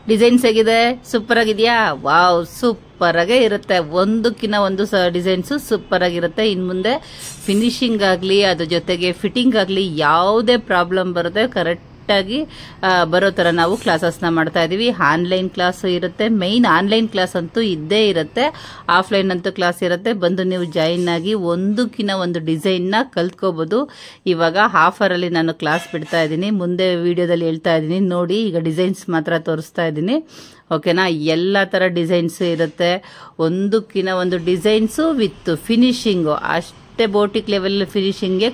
Designs ಹೇಗಿದೆ? Super ಆಗಿದೆಯಾ? Wow, super ಆಗೇ ಇರುತ್ತೆ. ಒಂದಕ್ಕಿಂತ ಒಂದು ಡಿಸೈನ್ಸ್ ಸೂಪರ್ ಆಗಿರುತ್ತೆ. ಇನ್ ಮುಂದೆ ಫಿನಿಶಿಂಗ್ ಆಗ್ಲಿ ಅದ್ರ ಜೊತೆಗೆ ಫಿಟ್ಟಿಂಗ್ ಆಗ್ಲಿ ಯಾವುದೇ ಪ್ರಾಬ್ಲಮ್ ಬರದೆ ಕರೆಕ್ಟ್ ಆಗಿ ಬರೋ ತರ ನಾವು ಕ್ಲಾಸಸ್ ನ ಮಾಡ್ತಾ ಇದೀವಿ. ಆನ್ಲೈನ್ ಕ್ಲಾಸ್ ಇರುತ್ತೆ, ಮೈನ್ ಆನ್ಲೈನ್ ಕ್ಲಾಸ್ ಅಂತೂ ಇದ್ದೇ ಇರುತ್ತೆ, ಆಫ್ಲೈನ್ ಅಂತೂ ಕ್ಲಾಸ್ ಇರುತ್ತೆ. ಬಂದು ನೀವು ಜಾಯಿನ್ ಆಗಿ ಒಂದಕ್ಕಿಂತ ಒಂದು ಡಿಸೈನ್ ನ ಕಲ್ತ್ಕೋಬಹುದು. ಇವಾಗ ಆಫರ್ ಅಲ್ಲಿ ನಾನು ಕ್ಲಾಸ್ ಬಿಡ್ತಾ ಇದ್ದೀನಿ, ಮುಂದೆ ವಿಡಿಯೋದಲ್ಲಿ ಹೇಳ್ತಾ ಇದ್ದೀನಿ ನೋಡಿ. ಈಗ ಡಿಸೈನ್ಸ್ ಮಾತ್ರ ತೋರಿಸ್ತಾ ಇದ್ದೀನಿ, ಓಕೆನಾ? ಎಲ್ಲ ತರ ಡಿಸೈನ್ಸ್ ಇರುತ್ತೆ, ಒಂದಕ್ಕಿಂತ ಒಂದು ಡಿಸೈನ್ಸ್ ವಿತ್ ಫಿನಿಶಿಂಗ್ ಅಷ್ಟೇ ಬೋಟಿಕ್ ಲೆವೆಲ್ ಫಿನಿಶಿಂಗ್ಗೆ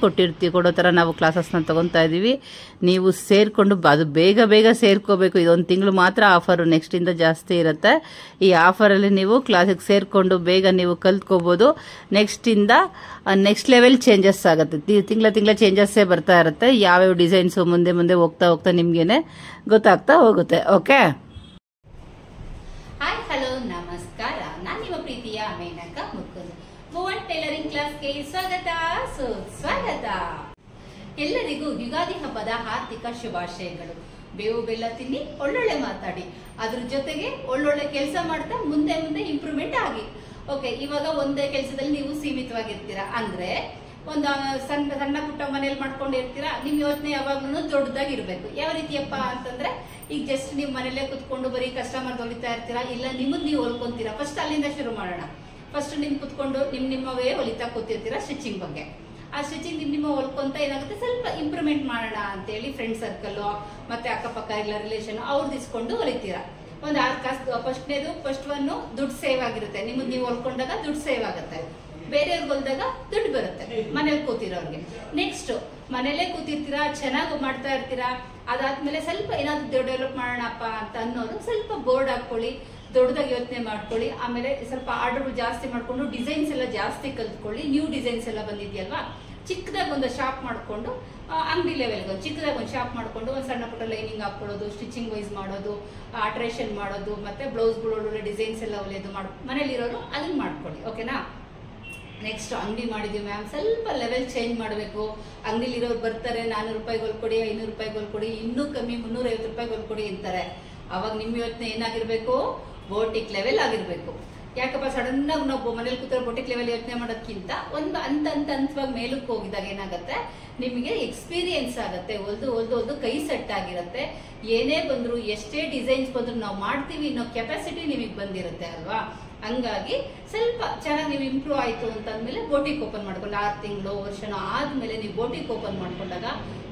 ಕೊಡೋ ತರ ನಾವು ಕ್ಲಾಸಸ್ನ ತಗೊಂತಾ ಇದೀವಿ. ನೀವು ಸೇರ್ಕೊಂಡು ಅದು ಬೇಗ ಬೇಗ ಸೇರ್ಕೋಬೇಕು. ಇದೊಂದು ತಿಂಗಳು ಮಾತ್ರ ಆಫರ್, ನೆಕ್ಸ್ಟ್ ಇಂದ ಜಾಸ್ತಿ ಇರುತ್ತೆ. ಈ ಆಫರ್ ಅಲ್ಲಿ ನೀವು ಕ್ಲಾಸಿಗೆ ಸೇರ್ಕೊಂಡು ಬೇಗ ನೀವು ಕಲ್ತ್ಕೋಬಹುದು. ನೆಕ್ಸ್ಟ್ ಲೆವೆಲ್ ಚೇಂಜಸ್ ಆಗುತ್ತೆ, ತಿಂಗಳ ಚೇಂಜಸ್ ಬರ್ತಾ ಇರುತ್ತೆ. ಯಾವ್ಯಾವ ಡಿಸೈನ್ಸ್ ಮುಂದೆ ಮುಂದೆ ಹೋಗ್ತಾ ಹೋಗ್ತಾ ನಿಮ್ಗೇನೆ ಗೊತ್ತಾಗ್ತಾ ಹೋಗುತ್ತೆ. ಓಕೆ, ಹಾಯ್, ಹಲೋ, ನಮಸ್ಕಾರ. ನಾನು ನಿಮ್ಮ ಪ್ರೀತಿಯ ಮೇನಕಾ ಮುಕುಂದ್. ಮೂವನ್ ಟೈಲರಿಂಗ್ ಕ್ಲಾಸ್ಗೆ ಸ್ವಾಗತ. ಎಲ್ಲರಿಗೂ ಯುಗಾದಿ ಹಬ್ಬದ ಆರ್ಥಿಕ ಶುಭಾಶಯಗಳು. ಬೇವು ಬೆಲ್ಲ ತಿನ್ನಿ, ಒಳ್ಳೊಳ್ಳೆ ಮಾತಾಡಿ, ಅದ್ರ ಜೊತೆಗೆ ಒಳ್ಳೊಳ್ಳೆ ಕೆಲಸ ಮಾಡ್ತಾ ಮುಂದೆ ಮುಂದೆ ಇಂಪ್ರೂವ್ಮೆಂಟ್ ಆಗಿ. ಓಕೆ, ಇವಾಗ ಒಂದೇ ಕೆಲಸದಲ್ಲಿ ನೀವು ಸೀಮಿತವಾಗಿರ್ತೀರಾ ಅಂದ್ರೆ ಒಂದು ಸಣ್ಣ ಪುಟ್ಟ ಮನೇಲಿ ಮಾಡ್ಕೊಂಡಿರ್ತೀರಾ. ನಿಮ್ ಯೋಚನೆ ಯಾವಾಗ್ಲೂ ದೊಡ್ಡದಾಗಿರ್ಬೇಕು. ಯಾವ ರೀತಿಯಪ್ಪ ಅಂತಂದ್ರೆ, ಈಗ ಜಸ್ಟ್ ನೀವು ಮನೇಲೆ ಕುತ್ಕೊಂಡು ಬರೀ ಕಸ್ಟಮರ್ ಹೊಲಿತಾ ಇರ್ತೀರಾ, ಇಲ್ಲ ನಿಮ್ಮದ್ ನೀವು ಹೊಲ್ಕೊಂತೀರಾ. ಫಸ್ಟ್ ಅಲ್ಲಿಂದ ಶುರು ಮಾಡೋಣ. ಫಸ್ಟ್ ನಿಮ್ ಕುತ್ಕೊಂಡು ನಿಮ್ಮವೇ ಹೊಲಿತಾ ಕೂತಿರ್ತೀರಾ ಸ್ಟಿಚಿಂಗ್ ಬಗ್ಗೆ. ಆ ಸ್ಟಿಚಿಂಗ್ ನಿಮ್ಮ ಹೊಲ್ಕೊಂತ ಏನಾಗುತ್ತೆ, ಸ್ವಲ್ಪ ಇಂಪ್ರೂವ್ಮೆಂಟ್ ಮಾಡೋಣ ಅಂತ ಹೇಳಿ ಫ್ರೆಂಡ್ ಸರ್ಕಲ್ ಮತ್ತೆ ಅಕ್ಕಪಕ್ಕ ಇಲ್ಲ ರಿಲೇಷನ್ ಅವ್ರದ್ದು ಇಸ್ಕೊಂಡು ಹೊಲಿತೀರಾ. ಒಂದು 6 ಕಾಸು ಫಸ್ಟ್ ಒನ್ ದುಡ್ಡು ಸೇವ್ ಆಗಿರುತ್ತೆ. ನಿಮ್ಮದು ನೀವು ಹೊಲ್ಕೊಂಡಾಗ ದುಡ್ಡು ಸೇವ್ ಆಗುತ್ತೆ, ಬೇರೆಯವ್ರಿಗೆ ಹೊಲ್ದಾಗ ದುಡ್ಡು ಬರುತ್ತೆ ಮನೇಲಿ ಕೂತಿರೋರ್ಗೆ. ನೆಕ್ಸ್ಟ್ ಮನೇಲೆ ಕೂತಿರ್ತೀರಾ, ಚೆನ್ನಾಗಿ ಮಾಡ್ತಾ ಇರ್ತೀರಾ. ಅದಾದ್ಮೇಲೆ ಸ್ವಲ್ಪ ಏನಾದ್ರು ಡೆವಲಪ್ ಮಾಡೋಣಪ್ಪ ಅಂತ ಅನ್ನೋರು ಸ್ವಲ್ಪ ಬೋರ್ಡ್ ಹಾಕೊಳ್ಳಿ, ದೊಡ್ಡದಾಗಿ ಯೋಚನೆ ಮಾಡ್ಕೊಳ್ಳಿ. ಆಮೇಲೆ ಸ್ವಲ್ಪ ಆರ್ಡರ್ಗಳು ಜಾಸ್ತಿ ಮಾಡ್ಕೊಂಡು ಡಿಸೈನ್ಸ್ ಎಲ್ಲ ಜಾಸ್ತಿ ಕಲ್ತ್ಕೊಳ್ಳಿ. ನ್ಯೂ ಡಿಸೈನ್ಸ್ ಎಲ್ಲ ಬಂದಿದೆಯಲ್ವಾ, ಚಿಕ್ಕದಾಗಿ ಒಂದು ಶಾಪ್ ಮಾಡ್ಕೊಂಡು, ಅಂಗಡಿ ಲೆವೆಲ್ಗೆ ಚಿಕ್ಕದಾಗಿ ಒಂದು ಶಾಪ್ ಮಾಡ್ಕೊಂಡು ಒಂದು ಸಣ್ಣ ಪುಟ್ಟ ಲೈನಿಂಗ್ ಹಾಕೊಳ್ಳೋದು, ಸ್ಟಿಚಿಂಗ್ ವೈಸ್ ಮಾಡೋದು, ಆಲ್ಟ್ರೇಷನ್ ಮಾಡೋದು, ಮತ್ತೆ ಬ್ಲೌಸ್ಗಳು ಒಳ್ಳೊಳ್ಳೆ ಡಿಸೈನ್ಸ್ ಎಲ್ಲ ಒಲೆಯೋದು ಮನೇಲಿರೋರು ಅದನ್ನ ಮಾಡ್ಕೊಳ್ಳಿ. ಓಕೆನಾ? ನೆಕ್ಸ್ಟ್ ಅಂಗಡಿ ಮಾಡಿದೀವಿ ಮ್ಯಾಮ್, ಸ್ವಲ್ಪ ಲೆವೆಲ್ ಚೇಂಜ್ ಮಾಡಬೇಕು. ಅಂಗಡಿಲಿರೋರು ಬರ್ತಾರೆ, 400 ರೂಪಾಯಿಗೆ ಹೊಲ್ಕೊಡಿ, 500 ರೂಪಾಯಿಗೆ ಹೊಲ್ಕೊಡಿ, ಇನ್ನೂ ಕಮ್ಮಿ 350 ರೂಪಾಯಿಗೆ ಹೊಲ್ಕೊಡಿ ಅಂತಾರೆ. ಅವಾಗ ನಿಮ್ ಯೋಚನೆ ಏನಾಗಿರ್ಬೇಕು, ಬೋಟಿಕ್ ಲೆವೆಲ್ ಆಗಿರ್ಬೇಕು. ಯಾಕಪ್ಪ ಸಡನ್ ಆಗಿ ನಾವು ಮನೇಲಿ ಕೂತಾರೆ ಬೋಟಿಕ್ ಲೆವೆಲ್ ಯೋಚನೆ ಮಾಡೋದಕ್ಕಿಂತ ಒಂದು ಹಂತವಾಗಿ ಮೇಲಕ್ಕೆ ಹೋಗಿದಾಗ ಏನಾಗುತ್ತೆ, ನಿಮಗೆ ಎಕ್ಸ್ಪೀರಿಯನ್ಸ್ ಆಗುತ್ತೆ. ಹೊಲ್ದು ಕೈ ಸೆಟ್ ಆಗಿರುತ್ತೆ. ಏನೇ ಬಂದ್ರು, ಎಷ್ಟೇ ಡಿಸೈನ್ಸ್ ಬಂದ್ರು ನಾವು ಮಾಡ್ತೀವಿ ಅನ್ನೋ ಕೆಪಾಸಿಟಿ ನಿಮಗೆ ಬಂದಿರುತ್ತೆ ಅಲ್ವಾ. ಹಂಗಾಗಿ ಸ್ವಲ್ಪ ಚೆನ್ನಾಗಿ ನೀವು ಇಂಪ್ರೂವ್ ಆಯ್ತು ಅಂತಂದ್ಮೇಲೆ ಬೋಟಿಕ್ ಓಪನ್ ಮಾಡ್ಕೊಂಡು 6 ತಿಂಗಳು ವರ್ಷನೋ ಆದ್ಮೇಲೆ ನೀವು ಬೋಟಿಕ್ ಓಪನ್ ಮಾಡ್ಕೊಂಡಾಗ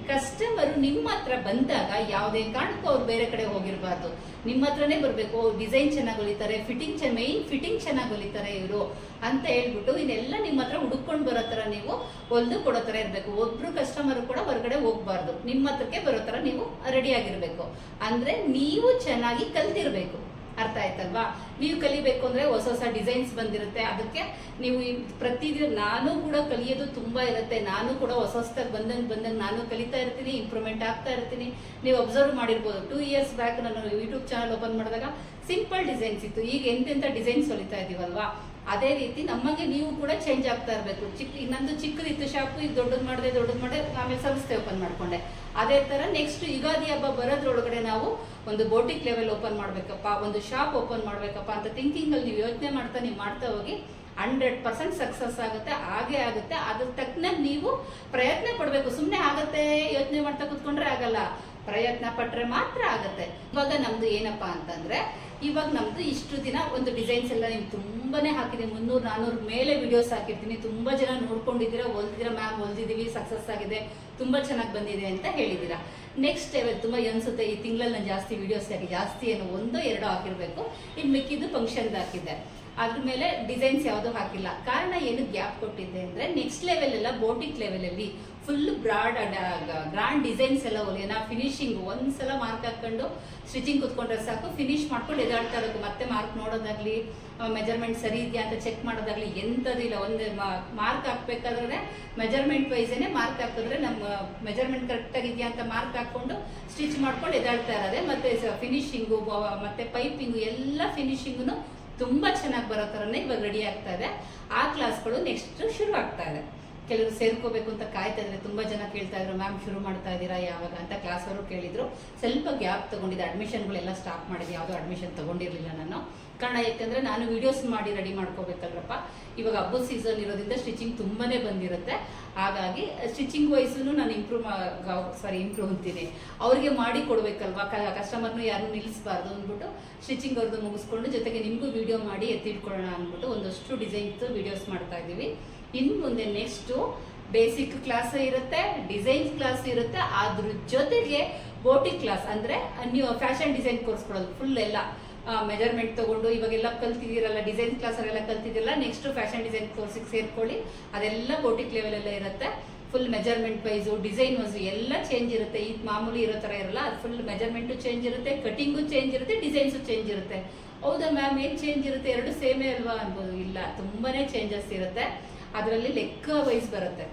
ಕಸ್ಟಮರ್ ನಿಮ್ಮ ಹತ್ರ ಬಂದಾಗ ಯಾವುದೇ ಕಾರಣಕ್ಕೂ ಅವ್ರು ಬೇರೆ ಕಡೆ ಹೋಗಿರ್ಬಾರ್ದು, ನಿಮ್ಮ ಹತ್ರನೇ ಬರ್ಬೇಕು. ಡಿಸೈನ್ ಚೆನ್ನಾಗಿ ಹೊಲಿತಾರೆ, ಮೈನ್ ಫಿಟ್ಟಿಂಗ್ ಚೆನ್ನಾಗಿ ಹೊಲಿತಾರೆ ಇವರು ಅಂತ ಹೇಳ್ಬಿಟ್ಟು ಇನ್ನೆಲ್ಲ ನಿಮ್ಮ ಹತ್ರ ಹುಡುಕೊಂಡು ಬರೋ ತರ ನೀವು ಹೊಲ್ದು ಕೊಡೋ ತರ ಇರ್ಬೇಕು. ಒಬ್ರು ಕಸ್ಟಮರ್ ಕೂಡ ಹೊರಗಡೆ ಹೋಗ್ಬಾರ್ದು, ನಿಮ್ಮ ಹತ್ರಕ್ಕೆ ಬರೋ ತರ ನೀವು ರೆಡಿ ಆಗಿರ್ಬೇಕು. ಅಂದ್ರೆ ನೀವು ಚೆನ್ನಾಗಿ ಕಲ್ತಿರ್ಬೇಕು. ಅರ್ಥ ಆಯ್ತಲ್ವಾ? ನೀವು ಕಲಿಬೇಕು ಅಂದ್ರೆ ಹೊಸ ಡಿಸೈನ್ಸ್ ಬಂದಿರುತ್ತೆ. ಅದಕ್ಕೆ ನೀವು ಪ್ರತಿದಿನ, ನಾನು ಕೂಡ ಕಲಿಯೋದು ತುಂಬಾ ಇರುತ್ತೆ. ನಾನು ಕೂಡ ಹೊಸದಾಗಿ ಬಂದಂಗೆ ನಾನು ಕಲಿತಾ ಇರ್ತೀನಿ, ಇಂಪ್ರೂವ್ಮೆಂಟ್ ಆಗ್ತಾ ಇರ್ತೀನಿ. ನೀವು ಅಬ್ಸರ್ವ್ ಮಾಡಿರ್ಬೋದು, 2 years ಬ್ಯಾಕ್ ನಾನು ಯೂಟ್ಯೂಬ್ ಚಾನಲ್ ಓಪನ್ ಮಾಡಿದಾಗ ಸಿಂಪಲ್ ಡಿಸೈನ್ಸ್ ಇತ್ತು. ಈಗ ಎಂತೆಂತ ಡಿಸೈನ್ಸ್ ಹೊಲಿತಾ ಇದೀವಲ್ವಾ, ಅದೇ ರೀತಿ ನಮಗೆ ನೀವು ಕೂಡ ಚೇಂಜ್ ಆಗ್ತಾ ಇರಬೇಕು. ನಂದು ಚಿಕ್ಕದಿತ್ತು ಶಾಪು, ಈಗ ದೊಡ್ಡದು ಮಾಡಿದೆ, ಆಮೇಲೆ ಸಂಸ್ಥೆ ಓಪನ್ ಮಾಡ್ಕೊಂಡೆ. ಅದೇ ತರ ನೆಕ್ಸ್ಟ್ ಯುಗಾದಿ ಹಬ್ಬ ಬರೋದ್ರೊಳಗಡೆ ನಾವು ಒಂದು ಬೋಟಿಕ್ ಲೆವೆಲ್ ಓಪನ್ ಮಾಡ್ಬೇಕಪ್ಪ, ಒಂದು ಶಾಪ್ ಓಪನ್ ಮಾಡ್ಬೇಕಪ್ಪ ಅಂತ ಥಿಂಕಿಂಗ್ ಅಲ್ಲಿ ನೀವು ಯೋಚನೆ ಮಾಡ್ತಾ ಹೋಗಿ 100% ಸಕ್ಸಸ್ ಆಗುತ್ತೆ. ಹಾಗೆ ಆಗುತ್ತೆ. ಅದ್ರ ತಕ್ಕನಾಗಿ ನೀವು ಪ್ರಯತ್ನ ಪಡ್ಬೇಕು. ಸುಮ್ನೆ ಆಗತ್ತೆ ಯೋಚನೆ ಮಾಡ್ತಾ ಕುತ್ಕೊಂಡ್ರೆ ಆಗಲ್ಲ, ಪ್ರಯತ್ನ ಪಟ್ರೆ ಮಾತ್ರ ಆಗತ್ತೆ. ಇವಾಗ ನಮ್ದು ಏನಪ್ಪಾ ಅಂತಂದ್ರೆ, ಇವಾಗ ನಮ್ದು ಇಷ್ಟು ದಿನ ಒಂದು ಡಿಸೈನ್ಸ್ ಎಲ್ಲ ನೀವು ತುಂಬಾನೇ ಹಾಕಿದೀನಿ, 300-400 ಮೇಲೆ ವಿಡಿಯೋಸ್ ಹಾಕಿರ್ತೀನಿ. ತುಂಬಾ ಜನ ನೋಡ್ಕೊಂಡಿದ್ದೀರಾ, ಹೊಲ್ದಿದ್ದೀರಾ ಮ್ಯಾಮ್, ಹೊಲ್ದಿದೀವಿ, ಸಕ್ಸಸ್ ಆಗಿದೆ, ತುಂಬಾ ಚೆನ್ನಾಗಿ ಬಂದಿದೆ ಅಂತ ಹೇಳಿದೀರಾ. ನೆಕ್ಸ್ಟ್ ತುಂಬಾ ಅನ್ಸುತ್ತೆ ಈ ತಿಂಗಳಲ್ಲಿ ನಾನು ಜಾಸ್ತಿ ವಿಡಿಯೋಸ್ ಜಾಸ್ತಿ ಏನು 1-2 ಹಾಕಿರ್ಬೇಕು, ಇನ್ನು ಮಿಕ್ಕಿದ್ದು ಫಂಕ್ಷನ್ ಹಾಕಿದ್ದೆ. ಅದ್ರ ಮೇಲೆ ಡಿಸೈನ್ಸ್ ಯಾವುದು ಹಾಕಿಲ್ಲ. ಕಾರಣ ಏನು ಗ್ಯಾಪ್ ಕೊಟ್ಟಿದ್ದೆ ಅಂದ್ರೆ, ನೆಕ್ಸ್ಟ್ ಲೆವೆಲ್ ಎಲ್ಲ ಬೋಟಿಕ್ ಲೆವೆಲ್ ಅಲ್ಲಿ ಫುಲ್ ಗ್ರಾಂಡ್ ಡಿಸೈನ್ಸ್ ಎಲ್ಲ ಹೊಲಿಯೋಣ. ಫಿನಿಶಿಂಗ್ ಒಂದ್ಸಲ ಮಾರ್ಕ್ ಹಾಕೊಂಡು ಸ್ಟಿಚಿಂಗ್ ಕುತ್ಕೊಂಡ್ರೆ ಸಾಕು, ಫಿನಿಶ್ ಮಾಡ್ಕೊಂಡು ಎದಾಡ್ತಾ ಇರೋದು. ಮತ್ತೆ ಮಾರ್ಕ್ ನೋಡೋದಾಗ್ಲಿ, ಮೆಜರ್ಮೆಂಟ್ ಸರಿ ಇದೆಯಾ ಅಂತ ಚೆಕ್ ಮಾಡೋದಾಗ್ಲಿ ಎಂತದಿಲ್ಲ. ಒಂದು ಮಾರ್ಕ್ ಹಾಕ್ಬೇಕಾದ್ರೆ ಮೆಜರ್ಮೆಂಟ್ ವೈಸೇನೆ ಮಾರ್ಕ್ ಹಾಕಿದ್ರೆ ನಮ್ಮ ಮೆಜರ್ಮೆಂಟ್ ಕರೆಕ್ಟ್ ಆಗಿದೆಯಾ ಅಂತ ಮಾರ್ಕ್ ಹಾಕೊಂಡು ಸ್ಟಿಚ್ ಮಾಡ್ಕೊಂಡು ಎದಾಡ್ತಾ ಇರೋದೆ. ಮತ್ತೆ ಫಿನಿಶಿಂಗು ಮತ್ತೆ ಪೈಪಿಂಗು ಎಲ್ಲ ಫಿನಿಶಿಂಗ್ನು ತುಂಬಾ ಚೆನ್ನಾಗಿ ಬರೋ ತರನೇ ಇವಾಗ ರೆಡಿ ಆಗ್ತಾ ಇದೆ. ಆ ಕ್ಲಾಸ್ಗಳು ನೆಕ್ಸ್ಟ್ ಶುರು ಆಗ್ತಾ ಇದೆ. ಕೆಲವರು ಸೇರ್ಕೋಬೇಕು ಅಂತ ಕಾಯ್ತಾ ಇದ್ರೆ, ತುಂಬಾ ಜನ ಕೇಳ್ತಾ ಇದ್ರು ಮ್ಯಾಮ್ ಶುರು ಮಾಡ್ತಾ ಇದ್ದೀರಾ ಯಾವಾಗ ಅಂತ. ಕ್ಲಾಸ್ ಅವರು ಕೇಳಿದ್ರು. ಸ್ವಲ್ಪ ಗ್ಯಾಪ್ ತಗೊಂಡಿದ್ದೆ, ಅಡ್ಮಿಷನ್ಗಳೆಲ್ಲ ಸ್ಟಾಪ್ ಮಾಡಿದೆ, ಯಾವುದೋ ಅಡ್ಮಿಷನ್ ತಗೊಂಡಿರ್ಲಿಲ್ಲ ನಾನು. ಕಾರಣ ಯಾಕಂದ್ರೆ ನಾನು ವಿಡಿಯೋಸ್ ಮಾಡಿ ರೆಡಿ ಮಾಡ್ಕೋಬೇಕಲ್ರಪ್ಪ. ಇವಾಗ ಹಬ್ಬದ ಸೀಸನ್ ಇರೋದ್ರಿಂದ ಸ್ಟಿಚಿಂಗ್ ತುಂಬಾನೇ ಬಂದಿರುತ್ತೆ. ಹಾಗಾಗಿ ಸ್ಟಿಚಿಂಗ್ ವೈಸು ನಾನು ಇಂಪ್ರೂವ್ ಅಂತೀನಿ, ಅವ್ರಿಗೆ ಮಾಡಿ ಕೊಡ್ಬೇಕಲ್ವಾ, ಕಸ್ಟಮರ್ನು ಯಾರು ನಿಲ್ಲಿಸಬಾರ್ದು ಅಂದ್ಬಿಟ್ಟು ಸ್ಟಿಚಿಂಗ್ ಅವ್ರದ್ದು ಮುಗಿಸ್ಕೊಂಡು ಜೊತೆಗೆ ನಿಮಗೂ ವಿಡಿಯೋ ಮಾಡಿ ಎತ್ತಿಟ್ಕೊಳ್ಳೋಣ ಅಂದ್ಬಿಟ್ಟು ಒಂದಷ್ಟು ಡಿಸೈನ್ಸ್ ವಿಡಿಯೋಸ್ ಮಾಡ್ತಾ ಇದ್ದೀವಿ. ಇನ್ನು ಮುಂದೆ ನೆಕ್ಸ್ಟ್ ಬೇಸಿಕ್ ಕ್ಲಾಸ್ ಇರುತ್ತೆ, ಡಿಸೈನ್ಸ್ ಕ್ಲಾಸ್ ಇರುತ್ತೆ, ಅದ್ರ ಜೊತೆಗೆ ಬೋಟಿಕ್ ಕ್ಲಾಸ್ ಅಂದ್ರೆ ನೀವು ಫ್ಯಾಷನ್ ಡಿಸೈನ್ ಕೋರ್ಸ್ ಕೊಡೋದು ಫುಲ್ ಎಲ್ಲ ಮೆಜರ್ಮೆಂಟ್ ತಗೊಂಡು ಇವಾಗೆಲ್ಲ ಕಲ್ತಿದ್ದೀರಲ್ಲ, ಡಿಸೈನ್ ಕ್ಲಾಸ್ ಅಲ್ಲೆಲ್ಲ ಕಲ್ತಿದ್ದೀರಲ್ಲ, ನೆಕ್ಸ್ಟ್ ಫ್ಯಾಷನ್ ಡಿಸೈನ್ ಕೋರ್ಸಿಗೆ ಸೇರ್ಕೊಳ್ಳಿ. ಅದೆಲ್ಲ ಬೋಟಿಕ್ ಲೆವೆಲ್ ಎಲ್ಲ ಇರುತ್ತೆ. Full measurement wise, design wise ಎಲ್ಲ ಚೇಂಜ್ ಇರುತ್ತೆ. ಈ ಮಾಮೂಲಿ ಇರೋ ತರ ಇರಲ್ಲ, ಅದು ಫುಲ್ ಮೆಜರ್ಮೆಂಟು ಚೇಂಜ್ ಇರುತ್ತೆ, ಕಟಿಂಗು ಚೇಂಜ್ ಇರುತ್ತೆ, ಡಿಸೈನ್ಸು ಚೇಂಜ್ ಇರುತ್ತೆ. ಹೌದಾ ಮ್ಯಾಮ್ ಏನ್ ಚೇಂಜ್ ಇರುತ್ತೆ, ಎರಡು ಸೇಮೇ ಅಲ್ವಾ ಅನ್ಬೋದು. ಇಲ್ಲ, ತುಂಬಾನೇ ಚೇಂಜಸ್ ಇರುತ್ತೆ. ಅದರಲ್ಲಿ ಲೆಕ್ಕ ವೈಸ್ ಬರುತ್ತೆ.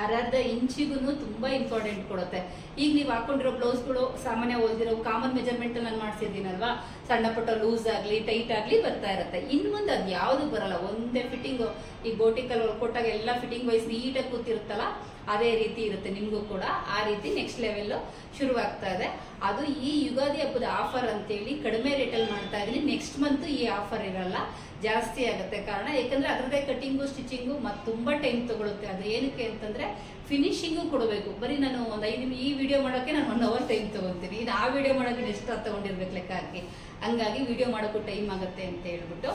ಅರ್ಧ ಇಂಚಿಗೂ ತುಂಬಾ ಇಂಪಾರ್ಟೆಂಟ್ ಕೊಡುತ್ತೆ. ಈಗ ನೀವು ಹಾಕೊಂಡಿರೋ ಬ್ಲೌಸ್ಗಳು ಸಾಮಾನ್ಯ ಹೊಲ್ದಿರೋ ಕಾಮನ್ ಮೆಜರ್ಮೆಂಟ್ ನಾನು ಮಾಡ್ಸಿದ್ದೀನಲ್ವಾ, ಸಣ್ಣ ಪುಟ್ಟ ಲೂಸ್ ಆಗ್ಲಿ ಟೈಟ್ ಆಗ್ಲಿ ಬರ್ತಾ ಇರುತ್ತೆ. ಇನ್ ಮುಂದೆ ಅದು ಯಾವ್ದು ಬರಲ್ಲ, ಒಂದೇ ಫಿಟ್ಟಿಂಗ್. ಈ ಬೋಟಿಕಲ್ ಕೊಟ್ಟಾಗ ಎಲ್ಲ ಫಿಟ್ಟಿಂಗ್ ವೈಸ್ ನೀಟಾಗಿ ಕೂತಿರುತ್ತಲ್ಲ, ಅದೇ ರೀತಿ ಇರುತ್ತೆ ನಿಮ್ಗೂ ಕೂಡ. ಆ ರೀತಿ ನೆಕ್ಸ್ಟ್ ಲೆವೆಲ್ ಶುರುವಾಗ್ತಾ ಇದೆ. ಅದು ಈ ಯುಗಾದಿ ಹಬ್ಬದ ಆಫರ್ ಅಂತೇಳಿ ಕಡಿಮೆ ರೇಟಲ್ಲಿ ಮಾಡ್ತಾ ಇದೀನಿ. ನೆಕ್ಸ್ಟ್ ಮಂತ್ ಈ ಆಫರ್ ಇರಲ್ಲ, ಜಾಸ್ತಿ ಆಗುತ್ತೆ. ಕಾರಣ ಯಾಕಂದ್ರೆ ಅದರದೇ ಕಟಿಂಗು ಸ್ಟಿಚಿಂಗು ತುಂಬಾ ಟೈಮ್ ತಗೊಳುತ್ತೆ. ಅದು ಏನಕ್ಕೆ ಅಂತಂದ್ರೆ ಫಿನಿಶಿಂಗು ಕೊಡಬೇಕು. ಬರೀ ನಾನು ಒಂದು 5 ನಿಮಿಷ ಈ ವಿಡಿಯೋ ಮಾಡೋಕೆ ನಾನು 1 ಅವರ್ ಟೈಮ್ ತಗೊಂತೀನಿ. ಇನ್ನು ಆ ವಿಡಿಯೋ ಮಾಡೋಕೆ ಎಷ್ಟು ತಗೊಂಡಿರ್ಬೇಕು ಲೆಕ್ಕ ಹಾಕಿ. ಹಂಗಾಗಿ ವಿಡಿಯೋ ಮಾಡೋಕ್ಕೂ ಟೈಮ್ ಆಗುತ್ತೆ ಅಂತ ಹೇಳ್ಬಿಟ್ಟು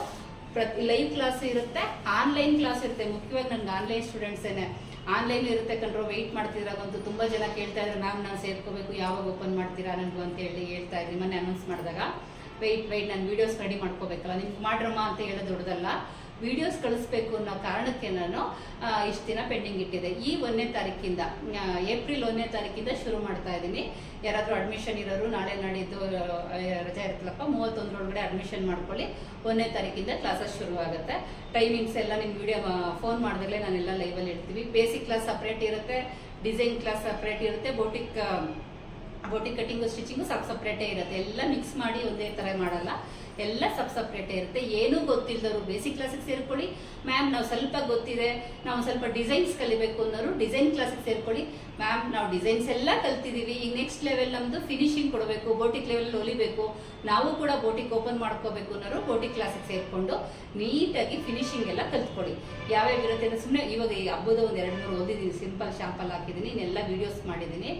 ಲೈವ್ ಕ್ಲಾಸ್ ಇರುತ್ತೆ, ಆನ್ಲೈನ್ ಕ್ಲಾಸ್ ಇರುತ್ತೆ. ಮುಖ್ಯವಾಗಿ ನನ್ಗೆ ಆನ್ಲೈನ್ ಸ್ಟೂಡೆಂಟ್ಸೇನೆ ಆನ್ಲೈನ್ ಇರುತ್ತೆ ಕಂಡ್ರೋ. ವೆಯ್ಟ್ ಮಾಡ್ತಿದ್ರಾಗಂತೂ ತುಂಬಾ ಜನ ಕೇಳ್ತಾ ಇದ್ರೆ ಮ್ಯಾಮ್ ನಾನು ಸೇರ್ಕೋಬೇಕು, ಯಾವಾಗ ಓಪನ್ ಮಾಡ್ತೀರಾ ನನಗೂ ಅಂತ ಹೇಳಿ ಹೇಳ್ತಾ ಇದ್ರಿ. ಮೊನ್ನೆ ಅನೌನ್ಸ್ ಮಾಡಿದಾಗ ವೆಯ್ಟ್ ನಾನು ವಿಡಿಯೋಸ್ ರೆಡಿ ಮಾಡ್ಕೋಬೇಕಲ್ಲ, ನಿಮ್ಗೆ ಮಾಡ್ರಮ್ಮ ಅಂತ ಹೇಳೋದು ದೊಡ್ಡದಲ್ಲ. ವಿಡಿಯೋಸ್ ಕಳಿಸ್ಬೇಕು ಅನ್ನೋ ಕಾರಣಕ್ಕೆ ನಾನು ಇಷ್ಟು ದಿನ ಪೆಂಡಿಂಗ್ ಇಟ್ಟಿದೆ. ಈ 1ನೇ ತಾರೀಕಿಂದ ಏಪ್ರಿಲ್ 1ನೇ ತಾರೀಕಿಂದ ಶುರು ಮಾಡ್ತಾ ಇದ್ದೀನಿ. ಯಾರಾದರೂ ಅಡ್ಮಿಷನ್ ಇರೋರು ನಾಳೆ ನಾಡಿದ್ದು ರಜೆ ಇರ್ತಲಪ್ಪ, 31ರೊಳಗಡೆ ಅಡ್ಮಿಷನ್ ಮಾಡ್ಕೊಳ್ಳಿ. 1ನೇ ತಾರೀಕಿಂದ ಕ್ಲಾಸಸ್ ಶುರು ಆಗುತ್ತೆ. ಟೈಮಿಂಗ್ಸ್ ಎಲ್ಲ ನಿಮ್ಗೆ ವಿಡಿಯೋ ಫೋನ್ ಮಾಡಿದಾಗಲೇ ನಾನೆಲ್ಲ ಲೈವಲ್ಲಿ ಇರ್ತೀವಿ. ಬೇಸಿಕ್ ಕ್ಲಾಸ್ ಸಪ್ರೇಟ್ ಇರುತ್ತೆ, ಡಿಸೈನ್ ಕ್ಲಾಸ್ ಸಪ್ರೇಟ್ ಇರುತ್ತೆ, ಬೋಟಿಕ್ ಕಟಿಂಗು ಸ್ಟಿಚಿಂಗು ಸಪ್ರೇಟೇ ಇರುತ್ತೆ. ಎಲ್ಲ ಮಿಕ್ಸ್ ಮಾಡಿ ಒಂದೇ ತರ ಮಾಡಲ್ಲ, ಎಲ್ಲ ಸಪ್ರೇಟೇ ಇರುತ್ತೆ. ಏನೂ ಗೊತ್ತಿಲ್ಲದವರು ಬೇಸಿಕ್ ಕ್ಲಾಸಿಗೆ ಸೇರ್ಕೊಳ್ಳಿ. ಮ್ಯಾಮ್ ನಾವು ಸ್ವಲ್ಪ ಗೊತ್ತಿದೆ, ನಾವು ಸ್ವಲ್ಪ ಡಿಸೈನ್ಸ್ ಕಲಿಬೇಕು ಅನ್ನೋರು ಡಿಸೈನ್ ಕ್ಲಾಸಿಗೆ ಸೇರ್ಕೊಳ್ಳಿ. ಮ್ಯಾಮ್ ನಾವು ಡಿಸೈನ್ಸ್ ಎಲ್ಲ ಕಲ್ತಿದೀವಿ, ಈಗ ನೆಕ್ಸ್ಟ್ ಲೆವೆಲ್ ನಮ್ದು ಫಿನಿಶಿಂಗ್ ಕೊಡಬೇಕು, ಬೋಟಿಕ್ ಲೆವೆಲ್ ಹೊಲಿಬೇಕು, ನಾವು ಕೂಡ ಬೋಟಿಕ್ ಓಪನ್ ಮಾಡ್ಕೋಬೇಕು ಅನ್ನೋರು ಬೋಟಿಕ್ ಕ್ಲಾಸಿಗೆ ಸೇರ್ಕೊಂಡು ನೀಟಾಗಿ ಫಿನಿಶಿಂಗ್ ಎಲ್ಲ ಕಲ್ತ್ಕೊಳ್ಳಿ. ಯಾವ್ಯಾವ ಇರುತ್ತೆ ಅಂದ್ರೆ ಸುಮ್ಮನೆ ಇವಾಗ ಈ ಹಬ್ಬದ ಒಂದು 2-3 ಓದಿದ್ದೀನಿ, ಸಿಂಪಲ್ ಶಾಂಪಲ್ ಹಾಕಿದ್ದೀನಿ, ಇನ್ನೆಲ್ಲ ವಿಡಿಯೋಸ್ ಮಾಡಿದ್ದೀನಿ.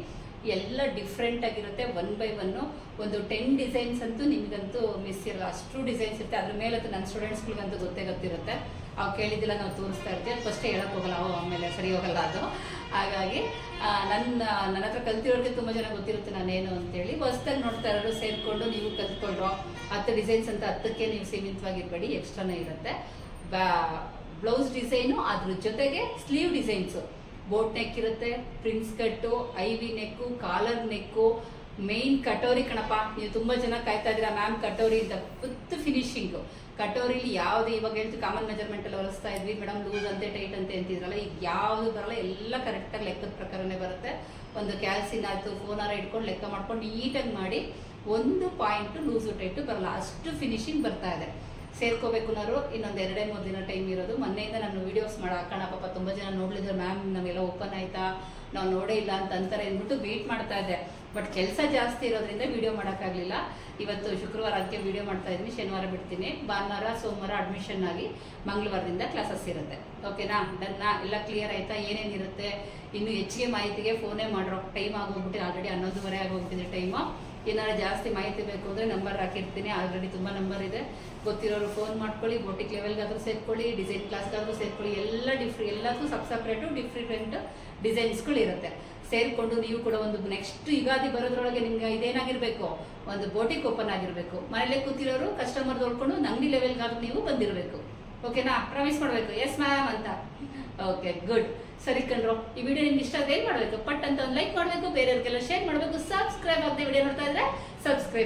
ಎಲ್ಲ ಡಿಫ್ರೆಂಟ್ ಆಗಿರುತ್ತೆ. 1 by 1 ಒಂದು 10 ಡಿಸೈನ್ಸ್ ಅಂತೂ ನಿಮ್ಗಂತೂ ಮಿಸ್ ಇರಲ್ಲ, ಅಷ್ಟು ಡಿಸೈನ್ಸ್ ಇರುತ್ತೆ. ಅದ್ರ ಮೇಲೆ ನನ್ನ ಸ್ಟೂಡೆಂಟ್ಸ್ಗಳಿಗಂತೂ ಗೊತ್ತಿರುತ್ತೆ. ಅವು ಕೇಳಿದಿಲ್ಲ ನಾವು ತೋರಿಸ್ತಾ ಇರ್ತೀವಿ, ಫಸ್ಟೇ ಹೇಳಕ್ ಹೋಗಲ್ಲ, ಆಮೇಲೆ ಸರಿ ಹೋಗಲ್ಲ ಅದು. ಹಾಗಾಗಿ ನನ್ನ ಹತ್ರ ಕಲ್ತಿರೋರಿಗೆ ತುಂಬಾ ಜನ ಗೊತ್ತಿರುತ್ತೆ ನಾನೇನು ಅಂತೇಳಿ. ಹೊಸದಾಗಿ ನೋಡ್ತಾ ಇರೋರು ಸೇರ್ಕೊಂಡು ನೀವು ಕಲ್ತ್ಕೊಳ್ರೋ. 10 ಡಿಸೈನ್ಸ್ ಅಂತ 10ಕ್ಕೆ ನೀವು ಸೀಮಿತವಾಗಿರ್ಬೇಡಿ, ಎಕ್ಸ್ಟ್ರಾನೇ ಇರುತ್ತೆ. ಬ್ಲೌಸ್ ಡಿಸೈನು, ಅದ್ರ ಜೊತೆಗೆ ಸ್ಲೀವ್ ಡಿಸೈನ್ಸು, ಬೋಟ್ ನೆಕ್ ಇರುತ್ತೆ, ಪ್ರಿನ್ಸ್ ಕಟ್ಟು, ಐವಿ ನೆಕ್ಕು, ಕಾಲರ್ ನೆಕ್ಕು, ಮೇನ್ ಕಟೋರಿ ಕಣಪ್ಪ. ನೀವು ತುಂಬಾ ಜನ ಕಾಯ್ತಾ ಇದ್ದೀರಾ ಮ್ಯಾಮ್ ಕಟೋರಿ ಅಂತ. ಫುತ್ ಫಿನಿಶಿಂಗ್ ಕಟೋರಿಲಿ ಯಾವ್ದು ಇವಾಗ ಹೇಳ್ತು ಕಾಮನ್ ಮೆಜರ್ಮೆಂಟ್ ಅಲ್ಲಿ ಹೊಲಿಸ್ತಾ ಇದ್ವಿ ಮೇಡಮ್, ಲೂಸ್ ಅಂತೆ ಟೈಟ್ ಅಂತೆ ಅಂತಿದ್ರಲ್ಲ, ಈಗ ಯಾವ್ದು ಬರಲ್ಲ, ಎಲ್ಲ ಕರೆಕ್ಟಾಗಿ ಲೆಕ್ಕದ ಪ್ರಕಾರನೇ ಬರುತ್ತೆ. ಒಂದು ಕ್ಯಾಲ್ಸಿನ್ ಆಯ್ತು ಫೋನಾರ ಇಟ್ಕೊಂಡು ಲೆಕ್ಕ ಮಾಡ್ಕೊಂಡು ನೀಟಾಗಿ ಮಾಡಿ, 1 ಪಾಯಿಂಟ್ ಲೂಸು ಟೈಟು ಬರಲ್ಲ, ಅಷ್ಟು ಫಿನಿಶಿಂಗ್ ಬರ್ತಾ ಇದೆ. ಸೇರ್ಕೋಬೇಕು ಅನ್ನೋರು ಇನ್ನೊಂದು 2-3 ದಿನ ಟೈಮ್ ಇರೋದು. ಮೊನ್ನೆಯಿಂದ ನಾನು ವಿಡಿಯೋಸ್ ಹಾಕೋಣ ಪಾಪ ತುಂಬಾ ಜನ ನೋಡ್ಲಿದ್ರು, ಮ್ಯಾಮ್ ನಾವೆಲ್ಲ ಓಪನ್ ಆಯ್ತಾ, ನಾವು ನೋಡೇ ಇಲ್ಲ ಅಂತ ಅಂತಾರೆ ಅಂದ್ಬಿಟ್ಟು ವೇಟ್ ಮಾಡ್ತಾ ಇದ್ದೆ. ಬಟ್ ಕೆಲಸ ಜಾಸ್ತಿ ಇರೋದ್ರಿಂದ ವಿಡಿಯೋ ಮಾಡೋಕ್ಕಾಗಲಿಲ್ಲ. ಇವತ್ತು ಶುಕ್ರವಾರ ಅದಕ್ಕೆ ವಿಡಿಯೋ ಮಾಡ್ತಾ ಇದ್ದೀನಿ, ಶನಿವಾರ ಬಿಡ್ತೀನಿ. ಭಾನುವಾರ ಸೋಮವಾರ ಅಡ್ಮಿಷನ್ ಆಗಿ ಮಂಗಳವಾರದಿಂದ ಕ್ಲಾಸಸ್ ಇರುತ್ತೆ. ಓಕೆನಾ? ಎಲ್ಲ ಕ್ಲಿಯರ್ ಆಯ್ತಾ? ಏನೇನಿರುತ್ತೆ ಇನ್ನು ಹೆಚ್ಚಿಗೆ ಮಾಹಿತಿಗೆ ಫೋನೇ ಮಾಡ್ರೋ. ಟೈಮ್ ಆಗೋಗ್ಬಿಟ್ಟು ಆಲ್ರೆಡಿ 11:30 ಆಗೋಗ್ಬಿಟ್ಟಿದೆ ಟೈಮು. ಏನಾದ್ರು ಜಾಸ್ತಿ ಮಾಹಿತಿ ಬೇಕು ಅಂದ್ರೆ ನಂಬರ್ ಹಾಕಿರ್ತೀನಿ, ಆಲ್ರೆಡಿ ತುಂಬಾ ನಂಬರ್ ಇದೆ. ಗೊತ್ತಿರೋರು ಫೋನ್ ಮಾಡ್ಕೊಳ್ಳಿ. ಬೋಟಿಕ್ ಲೆವೆಲ್ಗಾದ್ರೂ ಸೇರ್ಕೊಳ್ಳಿ, ಡಿಸೈನ್ ಕ್ಲಾಸ್ಗಾದ್ರೂ ಸೇರ್ಕೊಳ್ಳಿ. ಎಲ್ಲ ಎಲ್ಲದಕ್ಕೂ ಸಪ್ರೇಟು ಡಿಫ್ರೆಂಟ್ ಡಿಸೈನ್ಸ್ಗಳು ಇರುತ್ತೆ. ಸೇರ್ಕೊಂಡು ನೀವು ಕೂಡ ಒಂದು ನೆಕ್ಸ್ಟ್ ಯುಗಾದಿ ಬರೋದ್ರೊಳಗೆ ನಿಮ್ಗೆ ಇದೇನಾಗಿರ್ಬೇಕು, ಒಂದು ಬೋಟಿಕ್ ಓಪನ್ ಆಗಿರ್ಬೇಕು. ಮನೇಲೆ ಕೂತಿರೋರು ಕಸ್ಟಮರ್ ತೊಳ್ಕೊಂಡು ಅಂಗಡಿ ಲೆವೆಲ್ಗಾದ್ರೂ ನೀವು ಬಂದಿರಬೇಕು. ಓಕೆನಾ? ಪ್ರಾಮಿಸ್ ಮಾಡ್ಬೇಕು ಎಸ್ ಮ್ಯಾಮ್ ಅಂತ. Okay, good. ಸರಿ ಕಣ್ರು, ಈ ವಿಡಿಯೋ ನಿಮ್ಗೆ ಇಷ್ಟ ಆದ್ರೆ ಏನ್ ಮಾಡ್ಬೇಕು, ಪಟ್ ಅಂತ ಒಂದು ಲೈಕ್ ಮಾಡ್ಬೇಕು, ಬೇರೆಯವ್ರಿಗೆಲ್ಲ ಶೇರ್ ಮಾಡ್ಬೇಕು. ಸಬ್ಸ್ಕ್ರೈಬ್ ಆಗದೆ ವಿಡಿಯೋ ನೋಡ್ತಾ ಇದ್ರೆ ಸಬ್ಸ್ಕ್ರೈಬ್